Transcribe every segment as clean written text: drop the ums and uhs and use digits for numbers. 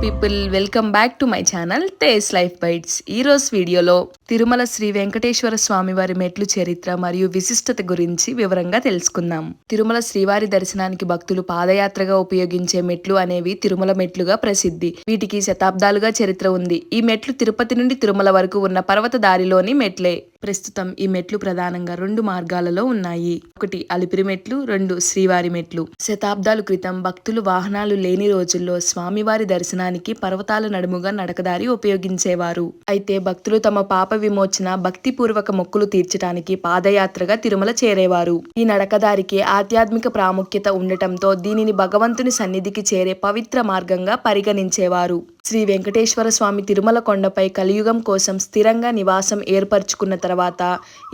People, welcome back to my channel Tej life bytes. ఈ రోజు వీడియోలో తిరుమల శ్రీ వెంకటేశ్వర స్వామి వారి మెట్లు చరిత్ర మరియు విశిష్టత గురించి వివరంగా తెలుసుకుందాం. తిరుమల శ్రీవారి దర్శనానికి భక్తులు పాదయాత్రగా ఉపయోగించే మెట్లు అనేవి తిరుమల మెట్లుగా ప్రసిద్ధి. వీటికి శతాబ్దాలుగా చరిత్ర ఉంది. ఈ మెట్లు తిరుపతి నుండి తిరుమల వరకు ఉన్న పర్వత దారిలోని మెట్లే. ప్రస్తుతం ఈ మెట్లు ప్రధానంగా 2 మార్గాలలో ఉన్నాయి. ఒకటి అలిపిరి మెట్లు, 2 శ్రీవారి మెట్లు. శతాబ్దాల క్రితం భక్తులు వాహనాలు లేని రోజుల్లో స్వామివారి దర్శనానికి పర్వతాల నడుముగా నడకదారి ఉపయోగించేవారు. అయితే భక్తులు తమ పాప విమోచన, భక్తిపూర్వక మొక్కులు తీర్చడానికి పాదయాత్రగా తిరుమల చేరేవారు. ఈ నడకదారికి ఆధ్యాత్మిక ప్రాముఖ్యత ఉండటంతో దీనిని భగవంతుని సన్నిధికి చేరే పవిత్ర మార్గంగా పరిగణించేవారు. శ్రీ వెంకటేశ్వర స్వామి తిరుమల కొండపై కలియుగం కోసం స్థిరంగా నివాసం ఏర్పరచుకున్న తర్వాత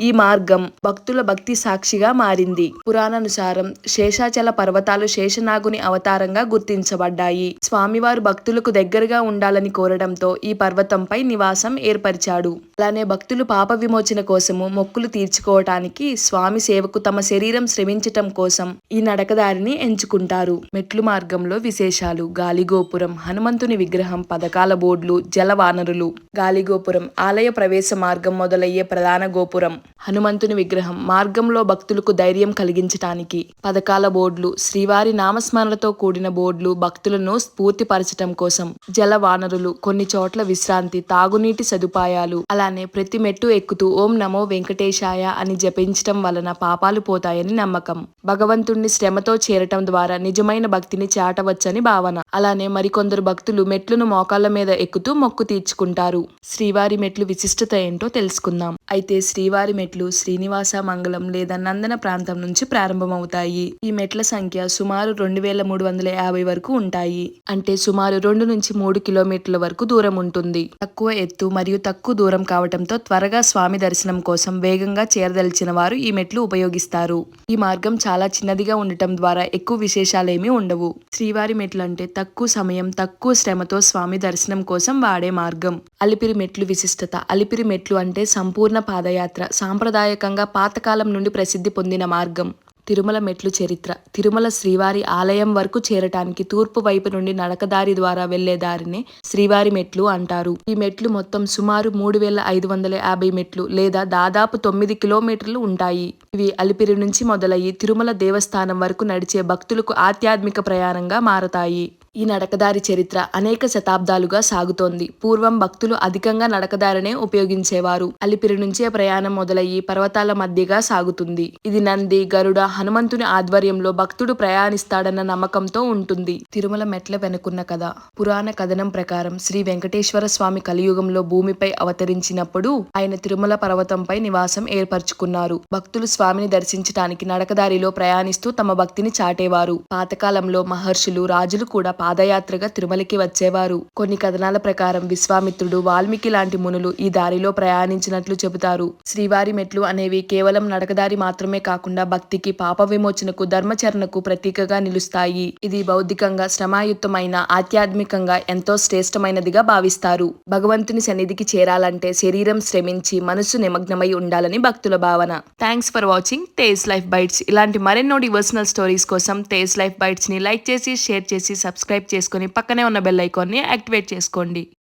ఈ మార్గం భక్తుల భక్తి సాక్షిగా మారింది. పురాణానుసారం శేషాచల పర్వతాలు శేషనాగుని అవతారంగా గుర్తించబడ్డాయి. స్వామివారు భక్తులకు దగ్గరగా ఉండాలని కోరడంతో ఈ పర్వతంపై నివాసం ఏర్పరిచాడు. అలానే భక్తులు పాప విమోచన కోసము మొక్కులు తీర్చుకోవటానికి, స్వామి సేవకు తమ శరీరం శ్రమించటం కోసం ఈ నడకదారిని ఎంచుకుంటారు. మెట్లు మార్గంలో విశేషాలు: గాలిగోపురం, హనుమంతుని విగ్రహం, పథకాల బోర్డులు, జలవానరులు. గాలిగోపురం ఆలయ ప్రవేశ మార్గం మొదలయ్యే ప్రధాన గోపురం. హనుమంతుని విగ్రహం మార్గంలో భక్తులకు ధైర్యం కలిగించటానికి. పథకాల బోర్డులు శ్రీవారి నామస్మరణతో కూడిన బోర్డులు భక్తులను స్ఫూర్తిపరచటం కోసం. జలవానరులు కొన్ని చోట్ల విశ్రాంతి, తాగునీటి సదుపాయాలు. అలానే ప్రతి మెట్టు ఎక్కుతూ ఓం నమో వెంకటేశాయ అని జపించటం వలన పాపాలు పోతాయని నమ్మకం. భగవంతుణ్ణి శ్రమతో చేరటం ద్వారా నిజమైన భక్తిని చాటవచ్చని భావన. అలానే మరికొందరు భక్తులు మెట్లను మోకాళ్ల మీద ఎక్కుతూ మొక్కు తీర్చుకుంటారు. శ్రీవారి మెట్లు విశిష్టత ఏంటో తెలుసుకుందాం. అయితే శ్రీవారి మెట్లు శ్రీనివాస మంగళం లేదా నందన ప్రాంతం నుంచి ప్రారంభమవుతాయి. ఈ మెట్ల సంఖ్య సుమారు 2350 వరకు ఉంటాయి. అంటే సుమారు 2 నుంచి 3 కిలోమీటర్ల వరకు దూరం ఉంటుంది. తక్కువ ఎత్తు మరియు తక్కువ దూరం కావటంతో త్వరగా స్వామి దర్శనం కోసం వేగంగా చేరదలిచిన వారు ఈ మెట్లు ఉపయోగిస్తారు. ఈ మార్గం చాలా చిన్నదిగా ఉండటం ద్వారా ఎక్కువ విశేషాలేమీ ఉండవు. శ్రీవారి మెట్లు అంటే తక్కువ సమయం, తక్కువ శ్రమతో స్వామి దర్శనం కోసం వాడే మార్గం. అలిపిరి మెట్లు విశిష్టత: అలిపిరి మెట్లు అంటే సంపూర్ణ పాదయాత్ర. సాంప్రదాయకంగా పాతకాలం నుండి ప్రసిద్ధి పొందిన మార్గం. తిరుమల మెట్లు చరిత్ర: తిరుమల శ్రీవారి ఆలయం వరకు చేరటానికి తూర్పు వైపు నుండి నడకదారి ద్వారా వెళ్లే దారిని శ్రీవారి మెట్లు అంటారు. ఈ మెట్లు మొత్తం సుమారు 3550 మెట్లు లేదా దాదాపు 9 కిలోమీటర్లు ఉంటాయి. ఇవి అలిపిరి నుంచి మొదలయ్యి తిరుమల దేవస్థానం వరకు నడిచే భక్తులకు ఆధ్యాత్మిక ప్రయాణంగా మారతాయి. ఈ నడకదారి చరిత్ర అనేక శతాబ్దాలుగా సాగుతోంది. పూర్వం భక్తులు అధికంగా నడకదారినే ఉపయోగించేవారు. అలిపిరి నుంచే ప్రయాణం మొదలయ్యి పర్వతాల మధ్యగా సాగుతుంది. ఇది నంది, గరుడ, హనుమంతుని ఆధ్వర్యంలో భక్తుడు ప్రయాణిస్తాడన్న నమ్మకంతో ఉంటుంది. తిరుమల మెట్ల వెనుకున్న కథ: పురాణ కథనం ప్రకారం శ్రీ వెంకటేశ్వర స్వామి కలియుగంలో భూమిపై అవతరించినప్పుడు ఆయన తిరుమల పర్వతంపై నివాసం ఏర్పరచుకున్నారు. భక్తులు స్వామిని దర్శించటానికి నడకదారిలో ప్రయాణిస్తూ తమ భక్తిని చాటేవారు. పాతకాలంలో మహర్షులు, రాజులు కూడా పాదయాత్రగా తిరుమలకి వచ్చేవారు. కొన్ని కథనాల ప్రకారం విశ్వామిత్రుడు, వాల్మీకి లాంటి మునులు ఈ దారిలో ప్రయాణించినట్లు చెబుతారు. శ్రీవారి మెట్లు అనేవి కేవలం నడకదారి మాత్రమే కాకుండా భక్తికి, పాప విమోచనకు, ధర్మచరణకు ప్రతీకగా నిలుస్తాయి. ఇది బౌద్ధికంగా శ్రమాయుక్తమైన, ఆధ్యాత్మికంగా ఎంతో శ్రేష్టమైనదిగా భావిస్తారు. భగవంతుని సన్నిధికి చేరాలంటే శరీరం శ్రమించి మనస్సు నిమగ్నమై ఉండాలని భక్తుల భావన. Thanks for watching Tej life bytes. ఇలాంటి మరెన్నో డివోషనల్ స్టోరీస్ కోసం తేజ్ లైఫ్ బైట్స్ ని లైక్ చేసి, షేర్ చేసి, సబ్స్క్రైబ్ చేసుకుని పక్కనే ఉన్న బెల్ ఐకాన్ ని యాక్టివేట్ చేసుకోండి.